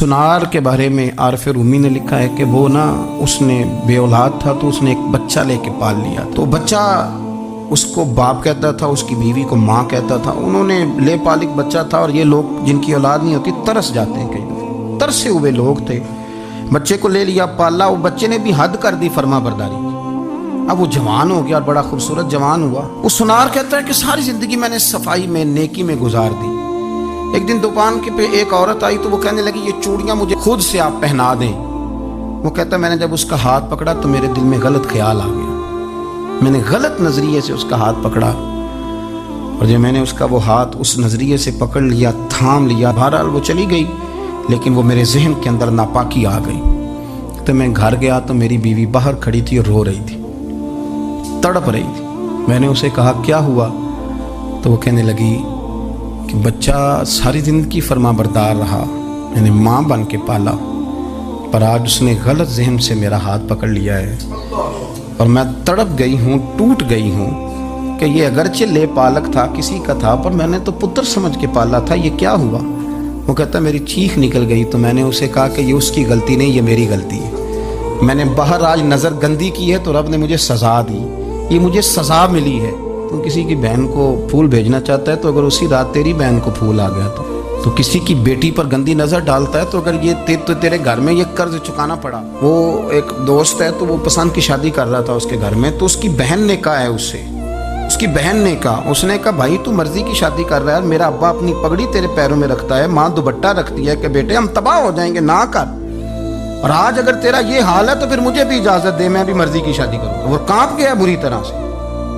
सुनार के बारे में आरफ रूमी ने लिखा है कि वो ना उसने बे औलाद था तो उसने एक बच्चा लेके पाल लिया। तो बच्चा उसको बाप कहता था, उसकी बीवी को माँ कहता था। उन्होंने ले पालिक बच्चा था और ये लोग जिनकी औलाद नहीं होती तरस जाते हैं, कई दफे तरसे हुए लोग थे। बच्चे को ले लिया, पाला। वो बच्चे ने भी हद कर दी फर्मा बरदारी की। अब वो जवान हो गया और बड़ा खूबसूरत जवान हुआ। वो सुनार कहता है कि सारी जिंदगी मैंने सफाई में नेकी में गुजार दी। एक दिन दुकान के पे एक औरत आई तो वो कहने लगी ये चूड़ियां मुझे खुद से आप पहना दें। वो कहता मैंने जब उसका हाथ पकड़ा तो मेरे दिल में गलत ख्याल आ गया। मैंने गलत नजरिए से उसका हाथ पकड़ा और जब मैंने उसका वो हाथ उस नजरिए से पकड़ लिया, थाम लिया, बहरहाल वो चली गई, लेकिन वो मेरे जहन के अंदर नापाकी आ गई। तो मैं घर गया तो मेरी बीवी बाहर खड़ी थी और रो रही थी, तड़प रही थी। मैंने उसे कहा क्या हुआ? तो वो कहने लगी कि बच्चा सारी जिंदगी फर्मा बरदार रहा, मैंने माँ बन के पाला, पर आज उसने गलत जहन से मेरा हाथ पकड़ लिया है और मैं तड़प गई हूँ, टूट गई हूँ कि ये अगरचे ले पालक था, किसी का था, पर मैंने तो पुत्र समझ के पाला था, ये क्या हुआ? वो कहता मेरी चीख निकल गई। तो मैंने उसे कहा कि ये उसकी गलती नहीं, ये मेरी गलती है। मैंने बाहर आज नज़र गंदी की है तो रब ने मुझे सज़ा दी, ये मुझे सज़ा मिली है। तो किसी की बहन को फूल भेजना चाहता है तो अगर उसी रात तेरी बहन को फूल आ गया तो किसी की बेटी पर गंदी नज़र डालता है तो अगर ये तेरे घर में ये कर्ज चुकाना पड़ा। वो एक दोस्त है तो वो पसंद की शादी कर रहा था उसके घर में, तो उसकी बहन ने कहा है उससे, उसकी बहन ने कहा, उसने कहा भाई तू मर्जी की शादी कर रहा है, मेरा अब्बा अपनी पगड़ी तेरे पैरों में रखता है, माँ दुपट्टा रखती है कि बेटे हम तबाह हो जाएंगे, ना कर। और आज अगर तेरा ये हाल है तो फिर मुझे भी इजाजत दे, मैं भी मर्जी की शादी करूँ। वो कांप गया बुरी तरह से।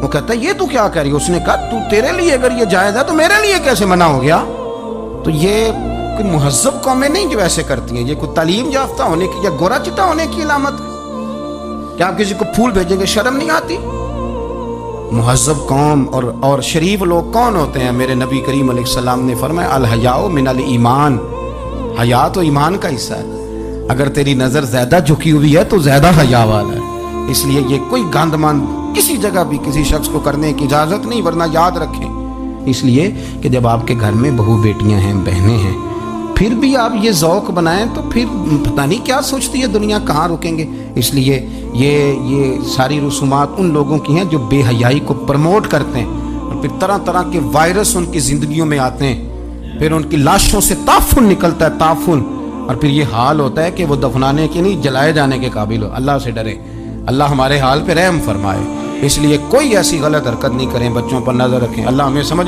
वो कहता है ये तू क्या करी? उसने कहा तू तेरे लिए अगर ये जायज है तो मेरे लिए कैसे मना हो गया? तो ये कोई मुहज्जब कौमें नहीं जो ऐसे करती हैं, ये कोई तालीम याफ्ता होने की या गोरा चिट्टा होने की अलामत है। क्या आप किसी को फूल भेजेंगे? शर्म नहीं आती? मुहज्जब कौम और शरीफ लोग कौन होते हैं? मेरे नबी करीम अलैहिस्सलाम ने फरमाया अल हयाउ मिनल ईमान, हया तो ईमान का हिस्सा है। अगर तेरी नजर ज्यादा झुकी हुई है तो ज्यादा हया वाला है। इसलिए ये कोई गंदमान किसी जगह भी किसी शख्स को करने की इजाजत नहीं, वरना याद रखें इसलिए कि जब आपके घर में बहू बेटियां हैं, बहनें हैं, फिर भी आप ये ज़ौक़ बनाएं तो फिर पता नहीं क्या सोचती है दुनिया, कहाँ रुकेंगे। इसलिए ये सारी रसूमात उन लोगों की हैं जो बेहयाई को प्रमोट करते हैं और फिर तरह तरह के वायरस उनकी ज़िंदगियों में आते हैं, फिर उनकी लाशों से ताफुन निकलता है, ताफुन, और फिर ये हाल होता है कि वो दफनाने के नहीं जलाए जाने के काबिल हो। अल्लाह से डरे, अल्लाह हमारे हाल पे रहम फरमाए। इसलिए कोई ऐसी गलत हरकत नहीं करें, बच्चों पर नजर रखें। अल्लाह हमें समझ